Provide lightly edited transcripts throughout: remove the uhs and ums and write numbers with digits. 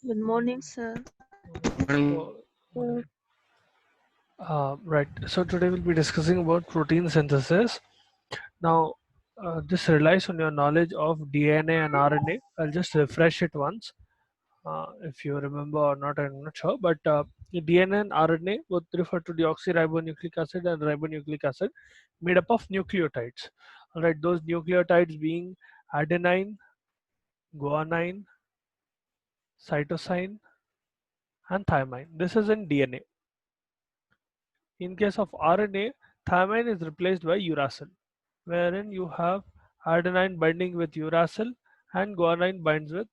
Good morning, sir. So, right. So today we'll be discussing about protein synthesis. Now, this relies on your knowledge of DNA and RNA. I'll just refresh it once. If you remember or not, I'm not sure. But the DNA and RNA both refer to deoxyribonucleic acid and ribonucleic acid made up of nucleotides. All right, those nucleotides being adenine, guanine, cytosine, and thymine. This is in DNA. In case of RNA, thymine is replaced by uracil, wherein you have adenine binding with uracil and guanine binds with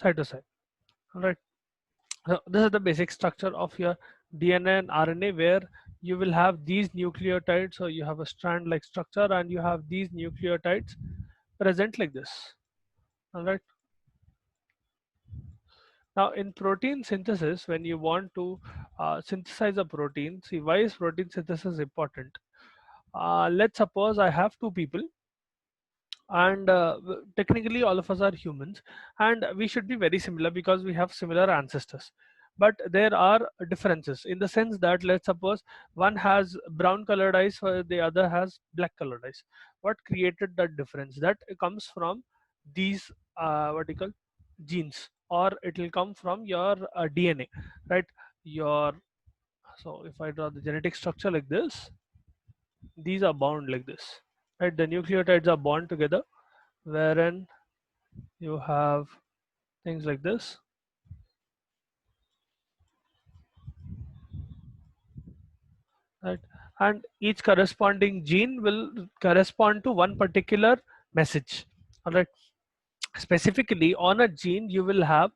cytosine. Alright. So this is the basic structure of your DNA and RNA, where you will have these nucleotides. So you have a strand like structure and you have these nucleotides present like this. Alright. Now in protein synthesis, when you want to synthesize a protein, see, why is protein synthesis important? Let's suppose I have two people, and technically all of us are humans, and we should be very similar because we have similar ancestors. But there are differences in the sense that, let's suppose, one has brown colored eyes while the other has black colored eyes. What created that difference? That comes from these what you call genes, or it will come from your DNA, right? Your So if I draw the genetic structure like this, these are bound like this, right? The nucleotides are bound together, wherein you have things like this, right? And each corresponding gene will correspond to one particular message. All right. Specifically on a gene, you will have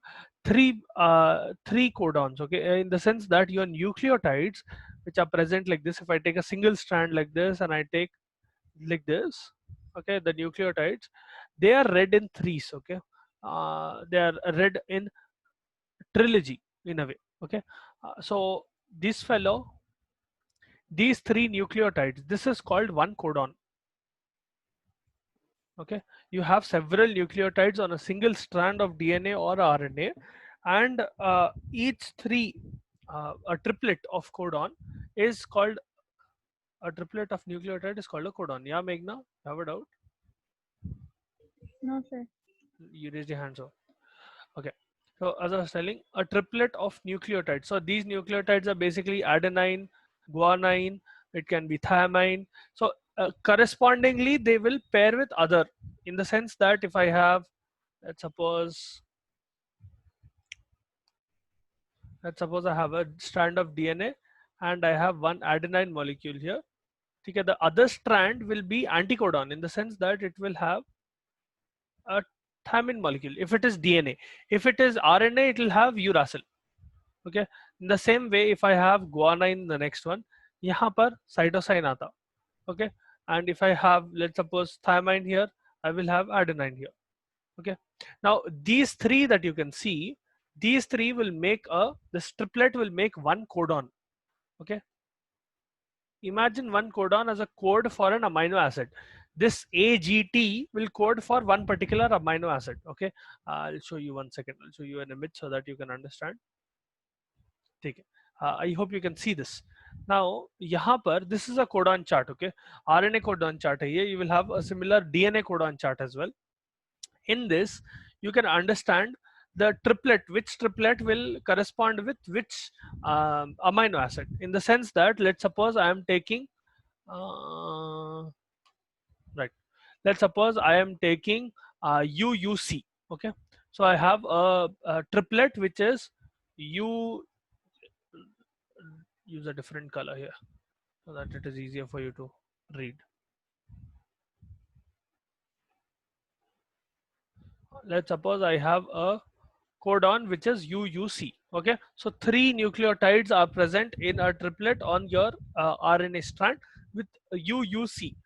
three codons. Okay, in the sense that your nucleotides, which are present like this. If I take a single strand like this and I take like this, okay, the nucleotides, they are read in threes. Okay, they are read in trilogy in a way. Okay, so this fellow, these three nucleotides, this is called one codon. Okay, you have several nucleotides on a single strand of DNA or RNA, and each three, a triplet of codon is called a triplet of nucleotide is called a codon. Yeah, Meghna, have a doubt? No, sir. You raised your hands up. Okay. So as I was telling, a triplet of nucleotides. So these nucleotides are basically adenine, guanine, it can be thymine. So correspondingly, they will pair with other, in the sense that if I have, let's suppose, I have a strand of DNA and I have one adenine molecule here. Okay, the other strand will be anticodon, in the sense that it will have a thymine molecule if it is DNA. If it is RNA, it will have uracil. Okay, in the same way, if I have guanine, the next one, यहाँ पर cytosine आता. Okay, and if I have, let's suppose, thymine here, I will have adenine here. Okay, now these three that you can see, these three will make this triplet will make one codon. Okay, imagine one codon as a code for an amino acid. This AGT will code for one particular amino acid. Okay, I'll show you one second. I'll show you an image so that you can understand. ठीक है. I hope you can see this. Now यहाँ पर, this is a codon chart. Okay, RNA codon chart है ये. You will have a similar DNA codon chart as well. In this, you can understand the triplet, which triplet will correspond with which amino acid, in the sense that, let's suppose I am taking right, let's suppose I am taking UUC. Okay, so I have a triplet which is U. Use a different color here so that it is easier for you to read. Let's suppose I have a codon which is UUC. Okay, so three nucleotides are present in a triplet on your RNA strand with UUC.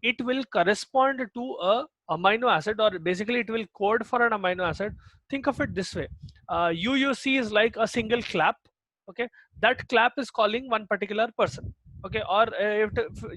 It will correspond to a amino acid, or basically it will code for an amino acid. Think of it this way: UUC is like a single clap. Okay, that clap is calling one particular person. Okay, or if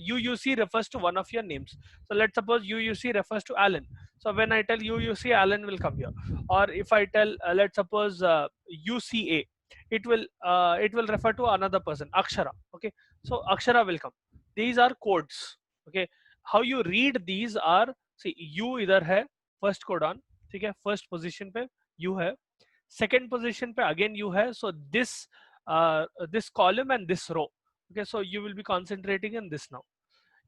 UUC refers to one of your names. So let's suppose UUC refers to Alan. So when I tell UUC, Alan will come here. Or if I tell, let's suppose UCA, it will refer to another person, Akshara. Okay, so Akshara will come. These are codes. Okay, how you read these are, see, U इधर है first codon, ठीक है, first position पे U है, second position पे again U है. So this column and this row. Okay, so you will be concentrating in this now.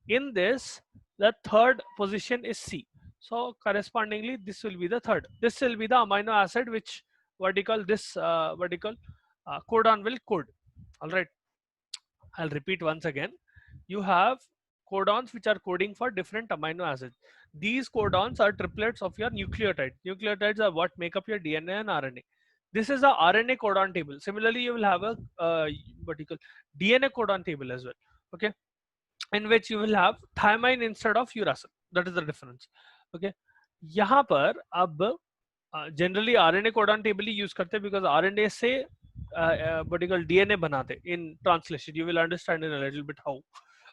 In this, the third position is C. So correspondingly, this will be the third. This will be the amino acid which what you call this what you call codon will code. All right. I'll repeat once again. You have codons which are coding for different amino acids. These codons are triplets of your nucleotide. Nucleotides are what make up your DNA and RNA. This is a RNA codon table. Similarly, you will have a what you call DNA codon table as well. Okay, in which you will have thymine instead of uracil. That is the difference. Okay, यहाँ पर अब generally RNA codon table ही use करते हैं because RNA से particular DNA बनाते in translation. You will understand in a little bit how.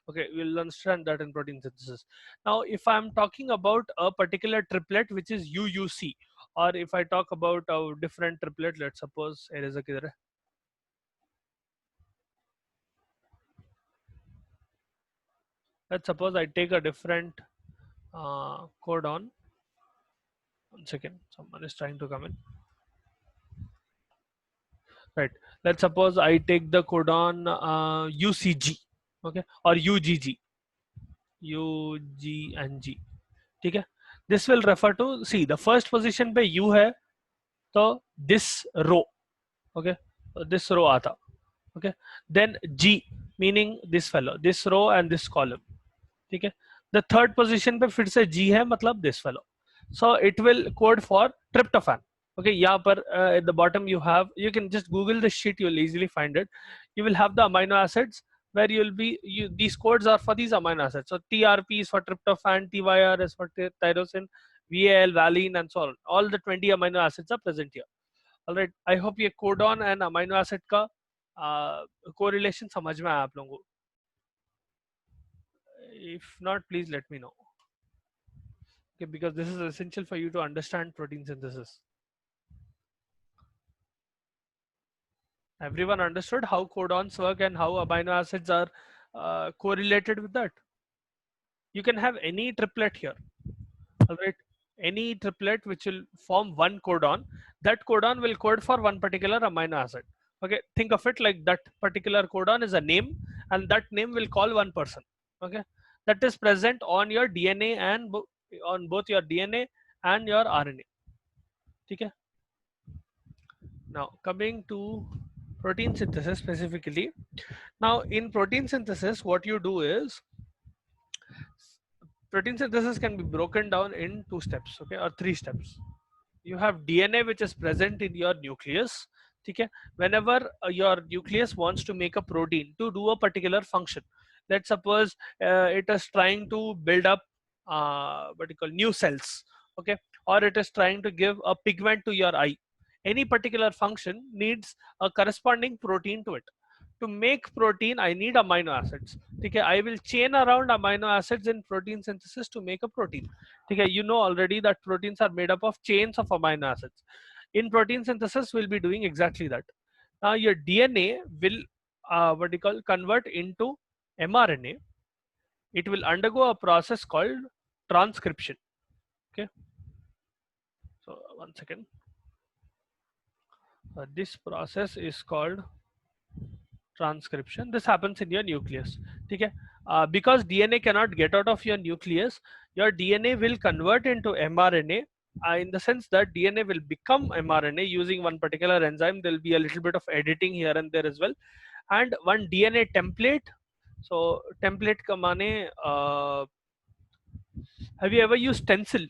Okay, we'll understand that in protein synthesis. Now if I'm talking about a particular triplet which is UUC, or if I talk about a different triplet, let's suppose eraser किधर है, let's suppose I take a different codon. One second, someone is trying to come in. Right, let's suppose I take the codon UCG, okay, or UGG, UG and G. ठीक है, this will refer to, see, the first position पे U है तो this row. Okay, so this row आता. Okay, then G meaning this fellow, this row and this column. ठीक है, the third position पे फिर से G है मतलब this fellow. So it will code for tryptophan. Okay, यहाँ पर at the bottom you have, you can just Google the sheet, you'll easily find it. You will have the amino acids where you'll be, these codes are for these amino acids. So TRP is for tryptophan, TYR is for tyrosine, VAL, valine, and so on. All the 20 amino acids are present here. All right, I hope ये codon and amino acid का correlation समझ में आया आप लोगों को. If not, please let me know. Okay, because this is essential for you to understand protein synthesis. Everyone understood how codons work and how amino acids are correlated with that? You can have any triplet here. All right, any triplet which will form one codon. That codon will code for one particular amino acid. Okay, think of it like that particular codon is a name, and that name will call one person. Okay, that is present on your DNA and on both your DNA and your RNA. Okay. Now coming to protein synthesis specifically. Now in protein synthesis, what you do is, protein synthesis can be broken down in 2 steps, okay, or 3 steps. You have DNA which is present in your nucleus. Okay, whenever your nucleus wants to make a protein to do a particular function, let's suppose it is trying to build up what you call new cells, okay, or it is trying to give a pigment to your eye. Any particular function needs a corresponding protein to it. To make protein, I need amino acids. Okay, I will chain around amino acids in protein synthesis to make a protein. Okay, you know already that proteins are made up of chains of amino acids. In protein synthesis, we'll be doing exactly that. Now your DNA will what you call convert into mRNA. It will undergo a process called transcription. Okay, so one second. This process is called transcription. This happens in your nucleus. Okay, because DNA cannot get out of your nucleus, your DNA will convert into mRNA, in the sense that DNA will become mRNA using one particular enzyme. There will be a little bit of editing here and there as well, and one DNA template. So template ka mane, have you ever used stencil?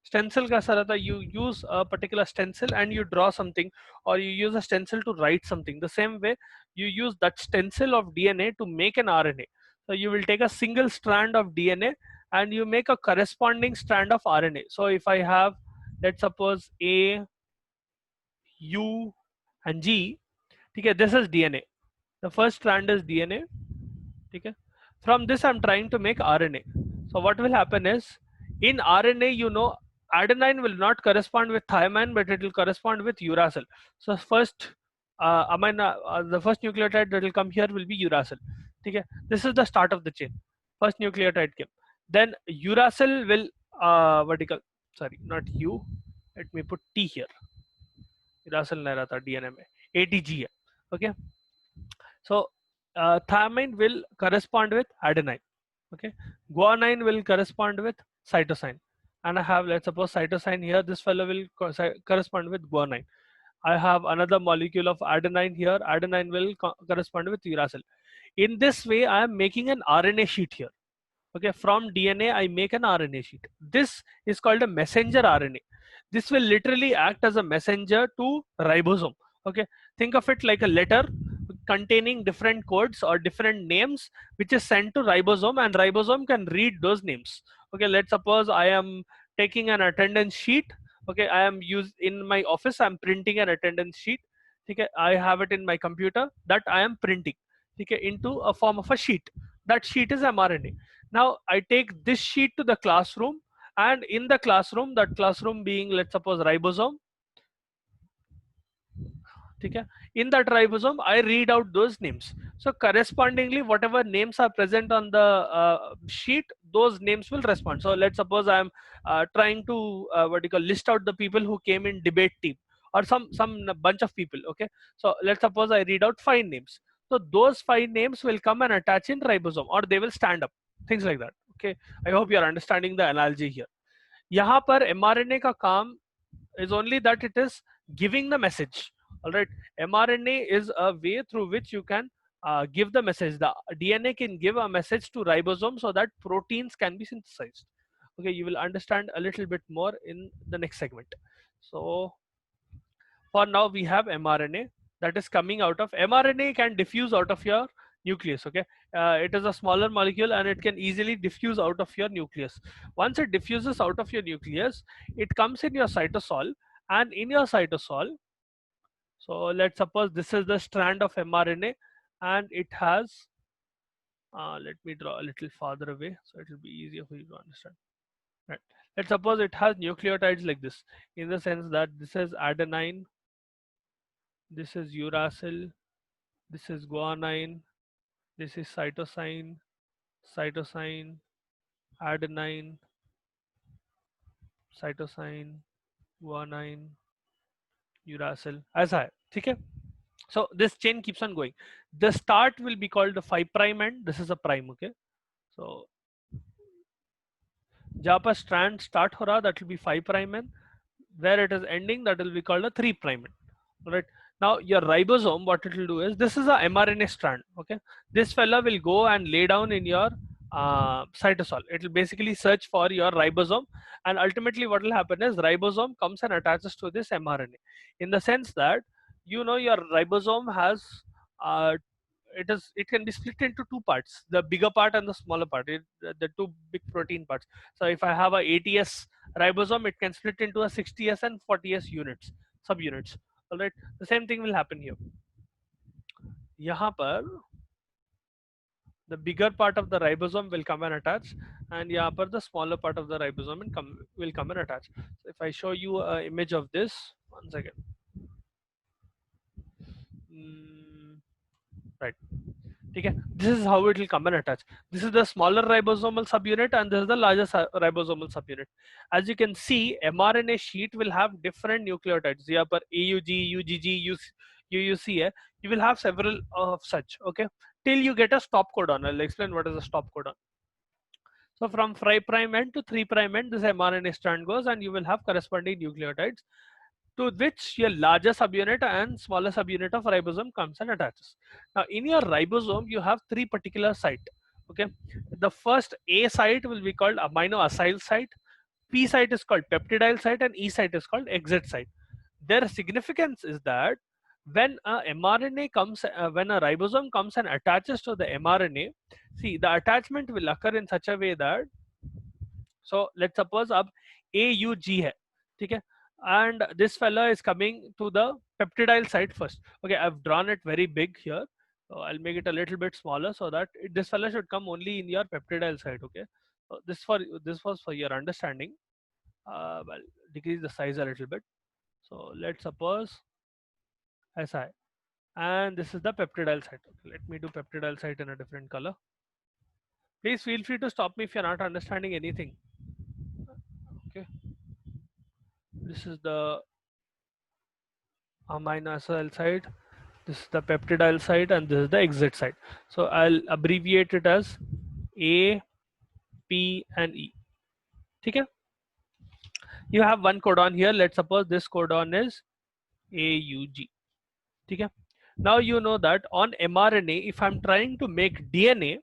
Stencil ka sarata, you use a particular stencil and you draw something, or you use a stencil to write something. The same way you use that stencil of DNA to make an RNA. So you will take a single strand of DNA and you make a corresponding strand of RNA. So if I have, let's suppose A, U and G, okay, this is DNA. The first strand is DNA. ठीक है. From this I'm trying to make RNA. So what will happen is, in RNA, adenine will not correspond with thymine, but it will correspond with uracil. So first the first nucleotide that will come here will be uracil. Okay, this is the start of the chain. First nucleotide came, then uracil will vertical. Sorry, not U. Let me put T here. Uracil नहीं रहता DNA में, ATG है. Okay, so thymine will correspond with adenine. Okay, guanine will correspond with cytosine, and I have, let's suppose, cytosine here. This fellow will correspond with guanine. I have another molecule of adenine here. Adenine will correspond with uracil. In this way, I am making an RNA sheet here. Okay, from DNA I make an RNA sheet. This is called a messenger RNA. This will literally act as a messenger to ribosome. Okay, think of it like a letter containing different codes or different names, which is sent to ribosome, and ribosome can read those names. Okay, let's suppose I am taking an attendance sheet. Okay, I am in my office, I'm printing an attendance sheet. Okay, I have it in my computer that I am printing, okay, into a form of a sheet. That sheet is mRNA. Now I take this sheet to the classroom, and in the classroom, that classroom being, let's suppose, ribosome. Okay, in that ribosome I read out those names. So correspondingly, whatever names are present on the sheet, those names will respond. So let's suppose I am trying to list out the people who came in debate team, or some bunch of people. Okay, so let's suppose I read out 5 names. So those 5 names will come and attach in ribosome, or they will stand up, things like that. Okay, I hope you are understanding the analogy here. यहाँ पर mRNA का काम is only that it is giving the message. All right, mRNA is a way through which you can give the message. The DNA can give a message to ribosome so that proteins can be synthesized. Okay, you will understand a little bit more in the next segment. So for now we have mRNA that is coming out of. mRNA can diffuse out of your nucleus. Okay, it is a smaller molecule and it can easily diffuse out of your nucleus. Once it diffuses out of your nucleus, it comes in your cytosol, and in your cytosol, so let's suppose this is the strand of mRNA, and it has let me draw a little farther away so it will be easier for you to understand. Right, let's suppose it has nucleotides like this, in the sense that this is adenine, this is uracil, this is guanine, this is cytosine, adenine, cytosine, guanine, uracil, ऐसा है. ठीक है, so this chain keeps on going. The start will be called the 5 prime end. This is a prime. Okay, so जहाँ पर strand start हो रहा, that will be 5 prime end. Where it is ending, that will be called a 3 prime end. All right, now your ribosome, what it will do is, this is a mRNA strand. Okay, this fella will go and lay down in your cytosol. It will basically search for your ribosome, and ultimately what will happen is ribosome comes and attaches to this mRNA, in the sense that your ribosome has it can be split into 2 parts, the bigger part and the smaller part, the 2 big protein parts. So if I have a 80s ribosome, it can split into a 60s and 40s units, subunits. All right, the same thing will happen here. यहाँ पर the bigger part of the ribosome will come and attach, and यहाँ पर the smaller part of the ribosome will come and attach. So if I show you an image of this, one second. Right. Okay, this is how it will come and attach. This is the smaller ribosomal subunit, and this is the larger ribosomal subunit. As you can see, mRNA sheet will have different nucleotides. Here पर AUG, UGG, UUC है. You will have several of such. Okay, till you get a stop codon. I'll explain what is a stop codon. So from 5 prime end to 3 prime end, this mRNA strand goes, and you will have corresponding nucleotides, to which your larger subunit and smaller subunit of ribosome comes and attaches. Now in your ribosome, you have 3 particular sites. Okay, the first A site will be called amino acyl site, P site is called peptidyl site, and E site is called exit site. Their significance is that when a mRNA comes, when a ribosome comes and attaches to the mRNA, see, the attachment will occur in such a way that, so let's suppose अब AUG है, ठीक है, and this fella is coming to the peptidyl site first. Okay, I've drawn it very big here. So I'll make it a little bit smaller so that this fella should come only in your peptidyl site. Okay, so this was for your understanding. Well, decrease the size a little bit. So let's suppose SI, and this is the peptidyl site. Okay, let me do peptidyl site in a different color. Please feel free to stop me if you're not understanding anything. Okay, this is the amino acid site, this is the peptidyl site, and this is the exit site. So I'll abbreviate it as A, P, and E. Okay, you have one codon here. Let's suppose this codon is AUG. Okay, now you know that on mRNA, if I'm trying to make DNA,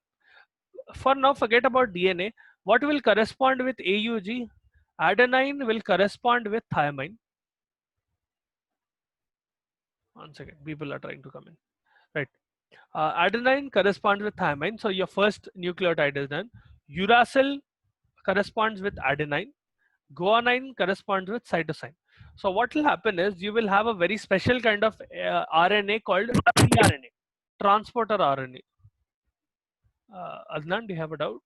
for now forget about DNA, what will correspond with AUG? Adenine will correspond with thymine. One second, people are trying to come in. Right. Adenine corresponds with thymine, so your first nucleotide is done. Uracil corresponds with adenine. Guanine corresponds with cytosine. So what will happen is you will have a very special kind of RNA called tRNA, transporter RNA. Adnan, do you have a doubt?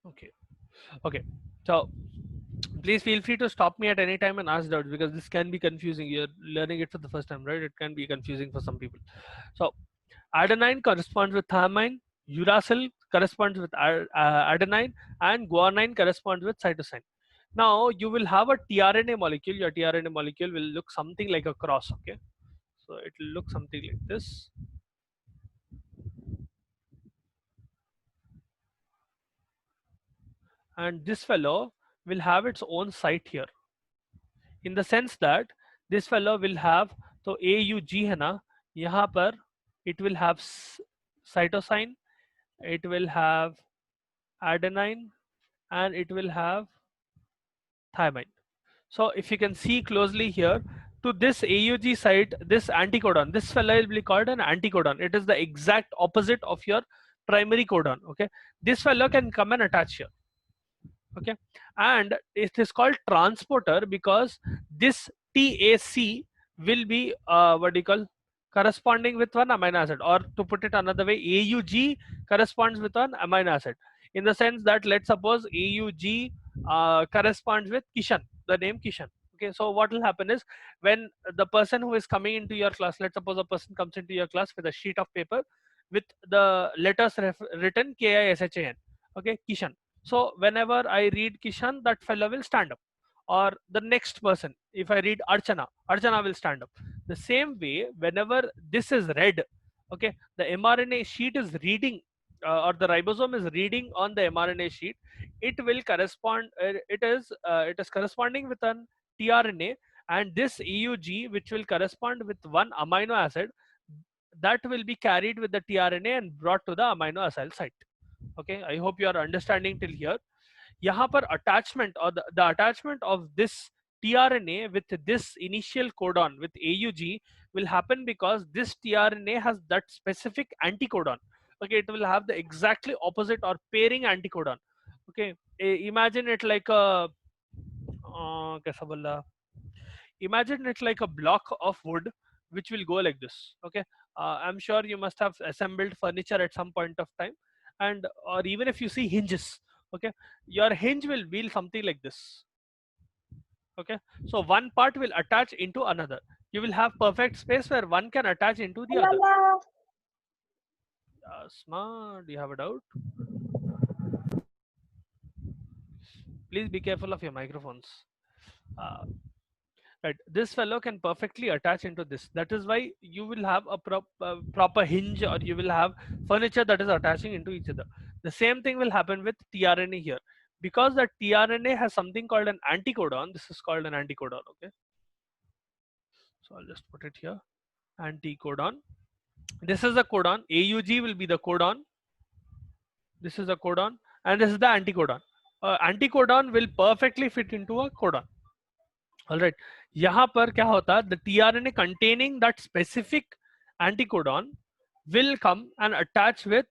Okay. Okay. So please feel free to stop me at any time and ask doubts, because this can be confusing. You're learning it for the first time, right? It can be confusing for some people. So adenine corresponds with thymine, uracil corresponds with adenine, and guanine corresponds with cytosine. Now you will have a tRNA molecule. Your tRNA molecule will look something like a cross. Okay, so it will look something like this. And this fellow will have its own site here, in the sense that this fellow will have, so AUG है ना, यहाँ पर it will have cytosine, it will have adenine, and it will have thymine. So if you can see closely here, to this AUG site, this anticodon, this fellow will be called an anticodon. It is the exact opposite of your primary codon. Okay, this fellow can come and attach here. Okay, and it is called transporter because this TAC will be what do you call, corresponding with one amino acid, or to put it another way, AUG corresponds with one amino acid, in the sense that let's suppose AUG corresponds with Kishan, the name Kishan. Okay, so what will happen is when the person who is coming into your class, let's suppose a person comes into your class with a sheet of paper with the letters written KISHAN. Okay, Kishan. So whenever I read Kishan, that fellow will stand up. Or the next person, if I read Archana, Archana will stand up. The same way, whenever this is read, okay, the mRNA sheet is reading, or the ribosome is reading on the mRNA sheet, it will correspond. It is corresponding with an tRNA, and this EUG, which will correspond with one amino acid, that will be carried with the tRNA and brought to the amino acid site. Okay, I hope you are understanding till here. यहाँ पर attachment, or the attachment of this tRNA with this initial codon with AUG will happen because this tRNA has that specific anticodon. Okay, it will have the exactly opposite or pairing anticodon. Okay, imagine it like a कैसा बोला, imagine it like a block of wood which will go like this. Okay, I'm sure you must have assembled furniture at some point of time, and or even if you see hinges, okay, your hinge will be something like this. Okay, so one part will attach into another. You will have perfect space where one can attach into the other. Asma, do you have a doubt? Please be careful of your microphones. uh, right, this fellow can perfectly attach into this. That is why you will have a proper hinge, or you will have furniture that is attaching into each other. The same thing will happen with tRNA here, because the tRNA has something called an anticodon. This is called an anticodon. Okay, so I'll just put it here, anticodon. This is the codon. AUG will be the codon, this is a codon, and this is the anticodon. Anticodon will perfectly fit into a codon. All right, यहाँ पर क्या होता है, the tRNA containing that specific anticodon will come and attach with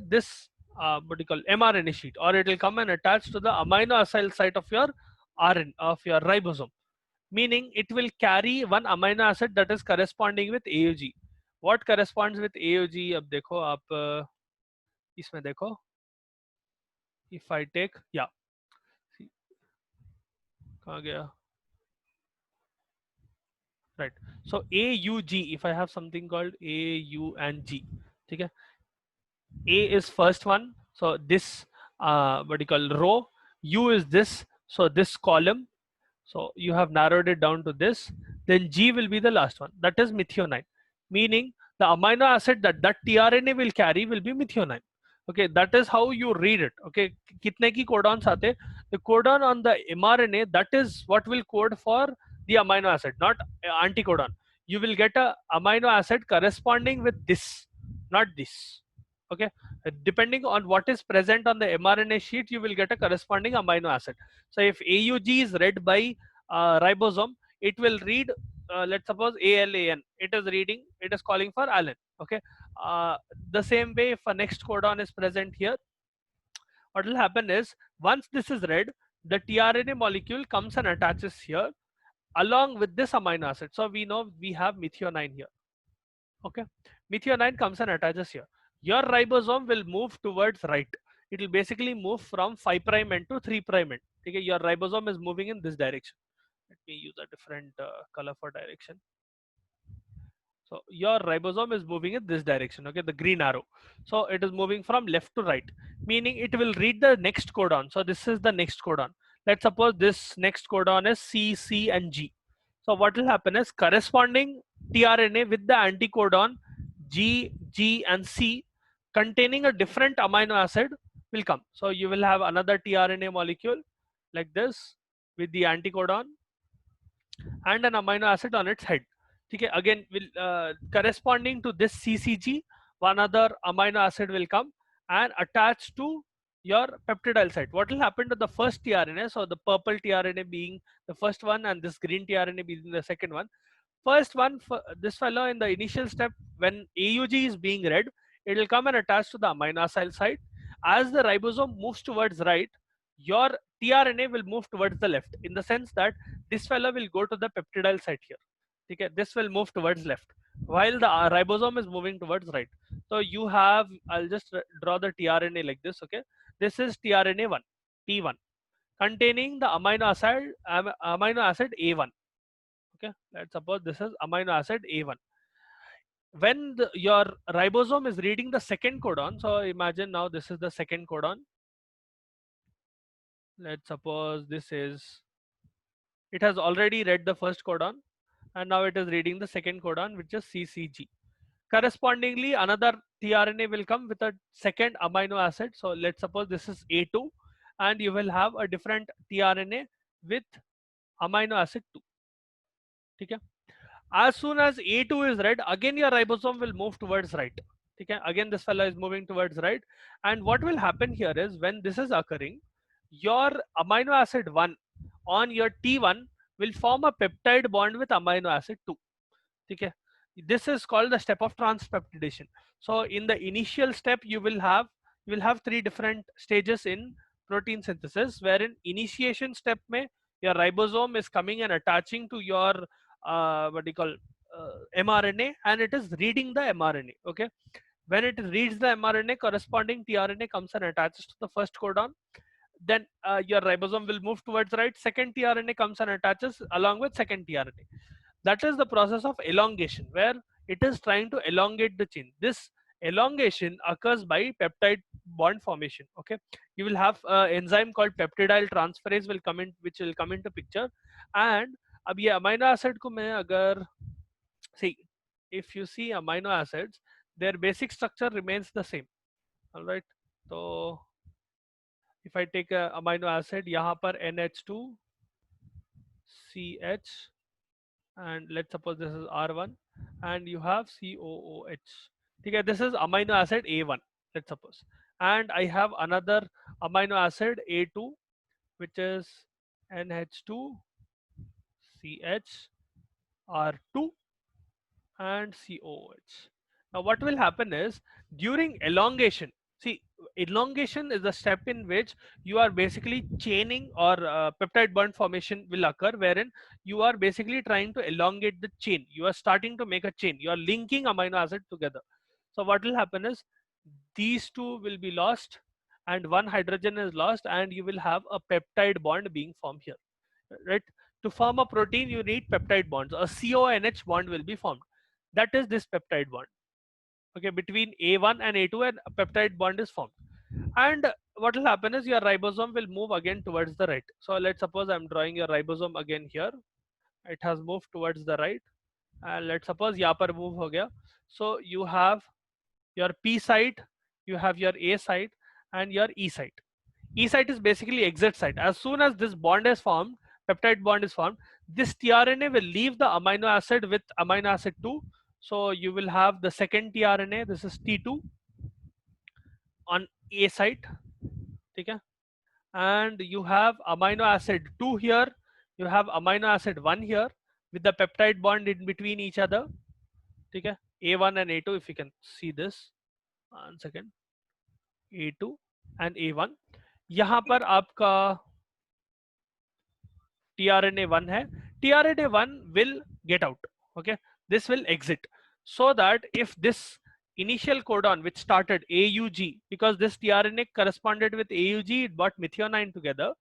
this what you call mRNA sheet, or it will come and attach to the amino acyl site of your RN of your ribosome. meaning it will carry one amino acid that is corresponding with AUG. What corresponds with AUG? अब देखो आप इसमें देखो, if I take, yeah, see, कहाँ गया, right? So AUG, if I have something called AU and G, ठीक है, A is first one, so this what do you call row, U is this, so this column, so you have narrowed it down to this, then G will be the last one, that is methionine, meaning the amino acid that that tRNA will carry will be methionine. Okay, that is how you read it. Okay, kitne ki codons aate, the codon on the mRNA, that is what will code for the amino acid, not anticodon. You will get a amino acid corresponding with this, not this. Okay, depending on what is present on the mRNA sheet, you will get a corresponding amino acid. So if AUG is read by ribosome, it will read, let's suppose ALAN, it is reading, it is calling for alan. Okay, the same way if a next codon is present here, what will happen is once this is read, the tRNA molecule comes and attaches here along with this amino acid. So we know we have methionine here. Okay, methionine comes and attaches here. Your ribosome will move towards right. It will basically move from 5' end to 3' end. Okay, your ribosome is moving in this direction. Let me use a different color for direction. So your ribosome is moving in this direction, okay, the green arrow. So it is moving from left to right, meaning it will read the next codon. So this is the next codon. Let's suppose this next codon is C, C and G. So what will happen is corresponding tRNA with the anticodon G, G and C containing a different amino acid will come. So you will have another tRNA molecule like this with the anticodon and an amino acid on its head. Okay, again will corresponding to this CCG, one other amino acid will come and attach to your peptidyl site. What will happen to the first tRNA? So the purple tRNA being the first one and this green tRNA being the second one. First one, this fellow in the initial step, when AUG is being read, it will come and attach to the amino acid site. As the ribosome moves towards right, your tRNA will move towards the left, in the sense that this fellow will go to the peptidyl site here. Okay, this will move towards left while the ribosome is moving towards right. So you have, I'll just draw the tRNA like this. Okay, this is tRNA 1, T1, containing the amino acid A1. Okay, let's suppose this is amino acid A1. When your ribosome is reading the second codon, so imagine now this is the second codon. Let's suppose this is, it has already read the first codon and now it is reading the second codon, which is CCG. Correspondingly, another tRNA will come with a second amino acid. So let's suppose this is A2 and you will have a different tRNA with amino acid 2. Okay. As soon as A2 is read, again your ribosome will move towards right. Okay. Again this fellow is moving towards right. And what will happen here is when this is occurring, your amino acid 1 on your T1 will form a peptide bond with amino acid 2. Okay. This is called the step of transpeptidation. So in the initial step you will have three different stages in protein synthesis, wherein initiation step mein your ribosome is coming and attaching to your what do you call mRNA, and it is reading the mRNA. Okay, when it reads the mRNA, corresponding tRNA comes and attaches to the first codon. Then your ribosome will move towards right. Second tRNA comes and attaches along with second tRNA. That is the process of elongation, where it is trying to elongate the chain. This elongation occurs by peptide bond formation. Okay, you will have enzyme called peptidyl transferase will come in, which will come into picture. And अब ये amino acid को मैं अगर see, if you see amino acids, their basic structure remains the same. All right, so if I take a amino acid, यहाँ पर NH2 CH, and let's suppose this is R1 and you have COOH. Okay, this is amino acid A1, let's suppose, and I have another amino acid A2, which is NH2 CH R2 and COOH. Now what will happen is during elongation, See, elongation is the step in which you are basically chaining, or peptide bond formation will occur, wherein you are basically trying to elongate the chain. You are starting to make a chain. You are linking amino acid together. So what will happen is these two will be lost and one hydrogen is lost, and you will have a peptide bond being formed here, right? To form a protein, you need peptide bonds. A CONH bond will be formed. That is this peptide bond. Okay, between A1 and A2, and a peptide bond is formed. And what will happen is your ribosome will move again towards the right. So let's suppose I'm drawing your ribosome again here. It has moved towards the right, and let's suppose यहाँ पर move हो गया. So you have your P site, you have your A site, and your E site. E site is basically exit site. As soon as this bond is formed, peptide bond is formed, this tRNA will leave the amino acid with amino acid 2. So you will have the second tRNA, this is T2 on A site, okay? And you have amino acid 2 here, you have amino acid 1 here with the peptide bond in between each other, okay? A1 and A2, if you can see this, 1 second, A2 and A1. यहाँ पर आपका tRNA1 है, tRNA1 will get out, okay? This will exit, so that if this initial codon which started AUG, because this tRNA corresponded with AUG, it brought methionine together,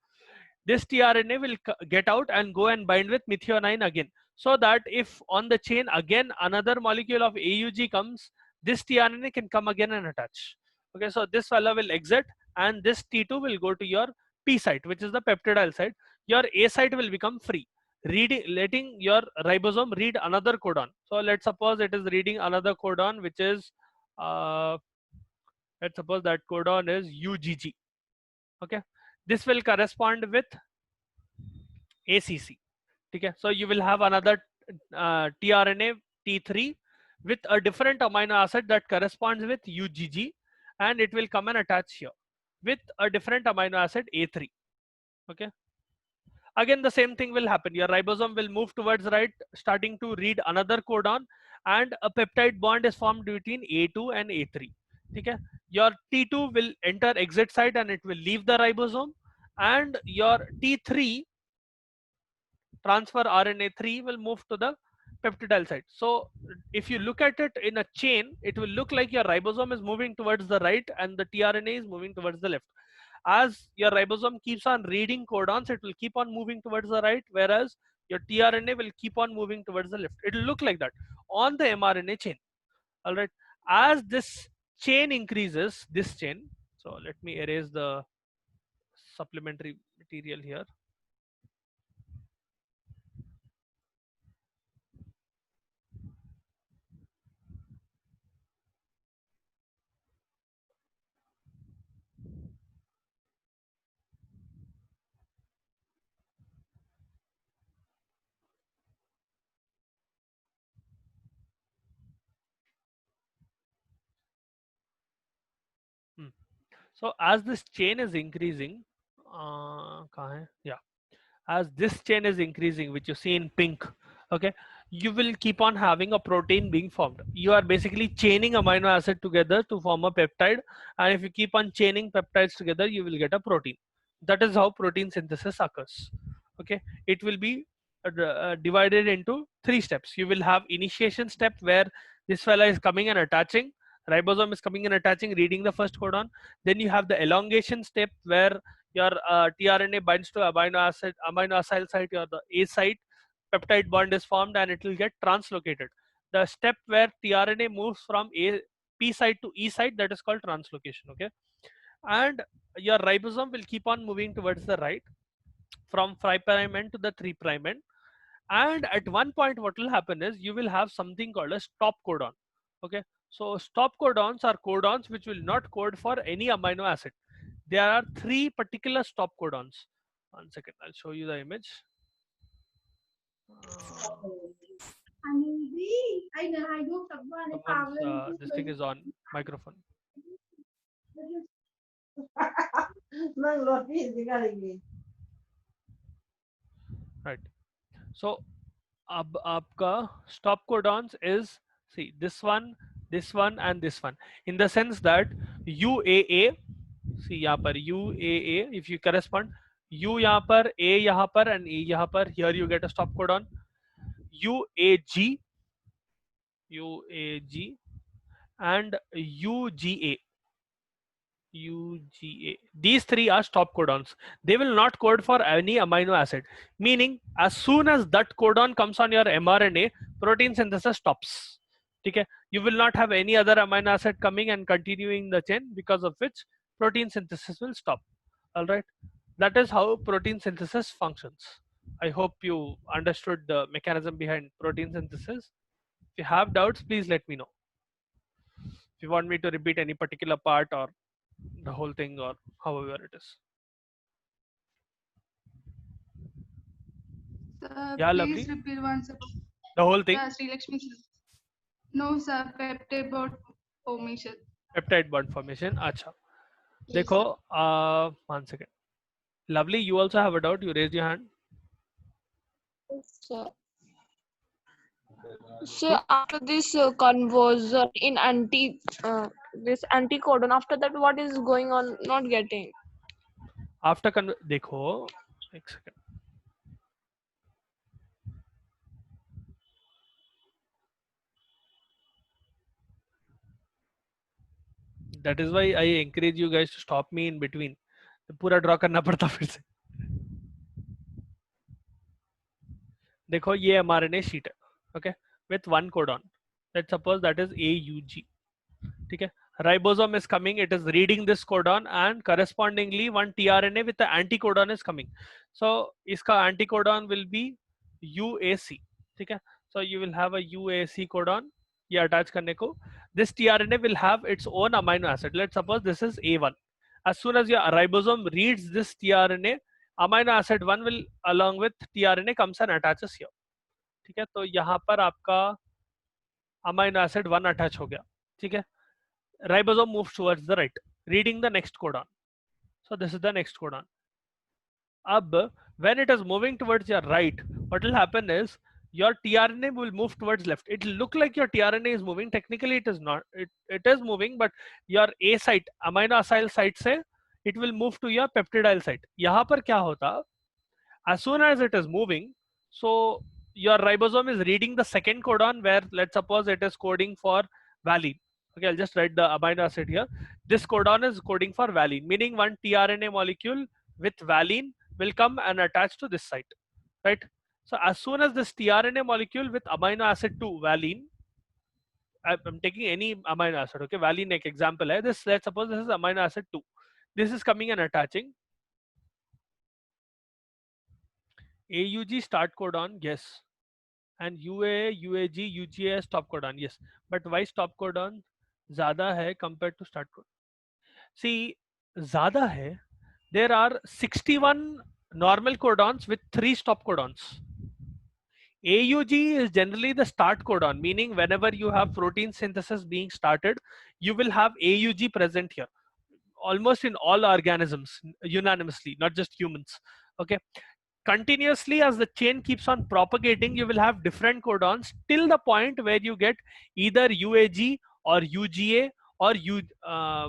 this tRNA will get out and go and bind with methionine again, so that if on the chain again another molecule of AUG comes, this tRNA can come again and attach. Okay, so this fellow will exit, and this T2 will go to your P site, which is the peptidyl site. Your A site will become free, letting your ribosome read another codon. So let's suppose it is reading another codon, which is let's suppose that codon is UGG. Okay, this will correspond with ACC. Okay, so you will have another tRNA T3 with a different amino acid that corresponds with UGG, and it will come and attach here with a different amino acid A3. Okay, again the same thing will happen. Your ribosome will move towards right, starting to read another codon, and a peptide bond is formed between A2 and A3. Okay, your T2 will enter exit site and it will leave the ribosome, and your T3 transfer RNA3 will move to the peptidyl site. So if you look at it in a chain, it will look like your ribosome is moving towards the right and the tRNA is moving towards the left. As your ribosome keeps on reading codons, it will keep on moving towards the right, whereas your tRNA will keep on moving towards the left. It will look like that on the mRNA chain. All right. As this chain increases, this chain, so let me erase the supplementary material here. So as this chain is increasing, कहाँ है? Yeah, as this chain is increasing, which you see in pink, okay, you will keep on having a protein being formed. You are basically chaining amino acid together to form a peptide, and if you keep on chaining peptides together, you will get a protein. That is how protein synthesis occurs. Okay, it will be divided into 3 steps. You will have initiation step, where this fella is coming and attaching, ribosome is coming and attaching, reading the first codon. Then you have the elongation step, where your tRNA binds to amino acyl site, or the A site, peptide bond is formed and it will get translocated. The step where tRNA moves from P site to E site, that is called translocation. Okay, and your ribosome will keep on moving towards the right from 5' end to the 3' end, and at one point what will happen is you will have something called a stop codon. Okay, so stop codons are codons which will not code for any amino acid. There are 3 particular stop codons. 1 second, I'll show you the image. This thing is on microphone. Right, so ab aapka stop codons is, see, this one, this one and this one, in the sense that UAA, see यहाँ पर UAA, if you correspond U यहाँ पर, A यहाँ पर and E यहाँ पर, here you get a stop codon. UAG and UGA. These three are stop codons. They will not code for any amino acid, meaning as soon as that codon comes on your mRNA, protein synthesis stops. Okay, you will not have any other amino acid coming and continuing the chain, because of which protein synthesis will stop. All right, that is how protein synthesis functions. I hope you understood the mechanism behind protein synthesis. If you have doubts, please let me know. If you want me to repeat any particular part or the whole thing, or however it is. Yeah, please Lovely. repeat once. The whole thing. Yeah, Sri Lakshmi. No, sir. Peptide bond formation. Peptide bond formation. Acha. Yes, Dekho, 1 second. Lovely, you also have a doubt. You raised your hand. So, so after this conversion in this anticodon, after that what is going on? Not getting. After dekho, 1 second. That is why I encourage you guys to stop me in between. पूरा draw करना पड़ता फिर से. देखो ये mRNA sheet है, okay, with one codon. Let's suppose that is AUG. ठीक है, ribosome is coming, it is reading this codon, and correspondingly one tRNA with the anticodon is coming. So iska anticodon will be UAC. ठीक है, so you will have a UAC codon ये attach करने को. This tRNA will have its own amino acid. Let's suppose this is A1. As soon as your ribosome reads this tRNA, amino acid 1 will along with tRNA comes and attaches here. ठीक है, तो यहाँ पर आपका amino acid 1 attach हो गया. ठीक है, ribosome moves towards the right, reading the next codon. So this is the next codon. Ab, when it is moving towards your right, what will happen is your tRNA will move towards left. It will look like your tRNA is moving. Technically, it is not. It is moving, but your A site, amino acyl site से, it will move to your peptidyl site. यहाँ पर क्या होता? As soon as it is moving, so your ribosome is reading the second codon where, let's suppose, it is coding for valine. Okay, I'll just write the amino acid here. This codon is coding for valine, meaning one tRNA molecule with valine will come and attach to this site, right? So as soon as this tRNA molecule with amino acid 2 valine, I'm taking any amino acid, okay, valine एक example है. This, let's suppose this is amino acid 2. This is coming and attaching. AUG start codon, yes, and UA, UAG, UGA stop codon, yes. But why stop codon ज़्यादा है compared to start codon? See, ज़्यादा है. There are 61 normal codons with 3 stop codons. AUG is generally the start codon, meaning whenever you have protein synthesis being started, you will have AUG present here. Almost in all organisms, unanimously, not just humans. Okay. Continuously, as the chain keeps on propagating, you will have different codons till the point where you get either UAG or UGA or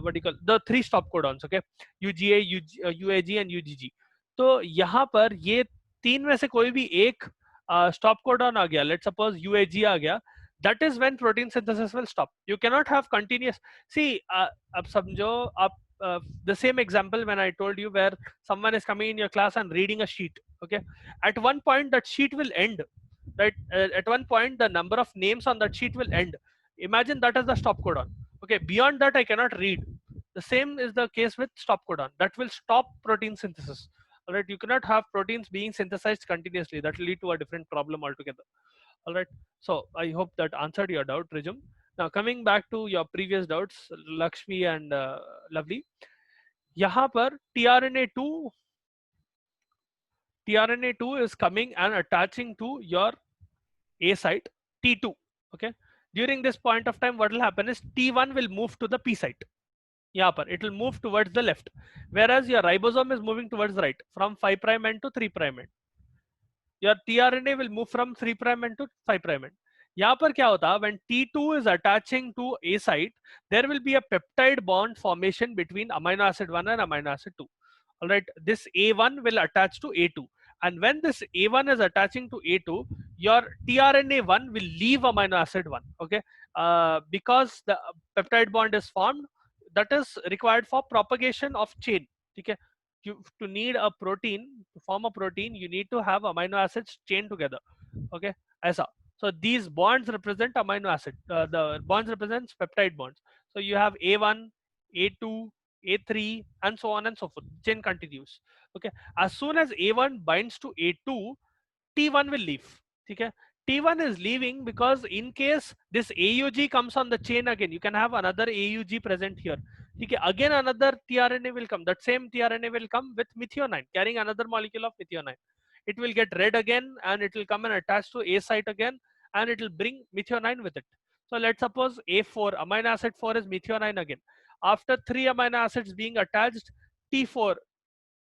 what do you call the 3 stop codons. Okay, UGA, UAG and UGG. तो यहाँ पर ये 3 में से कोई भी एक stop codon आ गया, let's suppose UAG आ गया, that is when protein synthesis will stop. You cannot have continuous. See, अब समझो आप the same example when I told you where someone is coming in your class and reading a sheet. Okay, at one point that sheet will end, right? At one point the number of names on that sheet will end. Imagine that as the stop codon. Okay, beyond that I cannot read. The same is the case with stop codon. That will stop protein synthesis. All right, you cannot have proteins being synthesized continuously. That will lead to a different problem altogether. All right, so I hope that answered your doubt, Rijum. Now coming back to your previous doubts, Lakshmi and Lovely. यहाँ पर tRNA2 is coming and attaching to your A site T2. Okay, during this point of time, what will happen is T1 will move to the P site. यहाँ पर it will move towards the left, whereas your ribosome is moving towards the right from 5' end to 3' end. Your tRNA will move from 3' end to 5' end. यहाँ पर क्या होता, when T2 is attaching to A site, there will be a peptide bond formation between amino acid 1 and amino acid 2. All right, this A1 will attach to A2, and when this A1 is attaching to A2, your tRNA1 will leave amino acid 1. Okay, because the peptide bond is formed, that is required for propagation of chain. Okay, to need a protein, to form a protein, you need to have amino acids chained together. Okay, ऐसा. So these bonds represent amino acid. The bonds represents peptide bonds. So you have A1, A2, A3, and so on and so forth. Chain continues. Okay. As soon as A1 binds to A2, T1 will leave. Okay. T1 is leaving because in case this AUG comes on the chain again, you can have another AUG present here. Okay. Again, another tRNA will come. That same tRNA will come with methionine, carrying another molecule of methionine. It will get read again, and it will come and attach to A site again, and it will bring methionine with it. So let's suppose A4, amino acid 4 is methionine again. After 3 amino acids being attached, T4,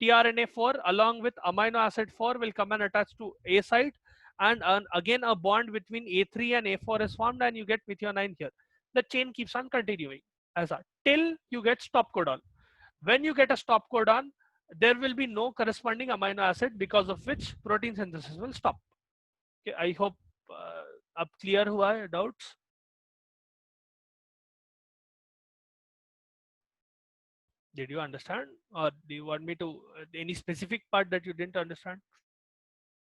tRNA4 along with amino acid 4 will come and attach to A site, and again a bond between A3 and A4 is formed, and you get methionine here. The chain keeps on continuing as that till you get stop codon. When you get a stop codon, there will be no corresponding amino acid, because of which protein synthesis will stop. Okay, I hope अब clear हुआ है doubts? Did you understand, or do you want me to any specific part that you didn't understand?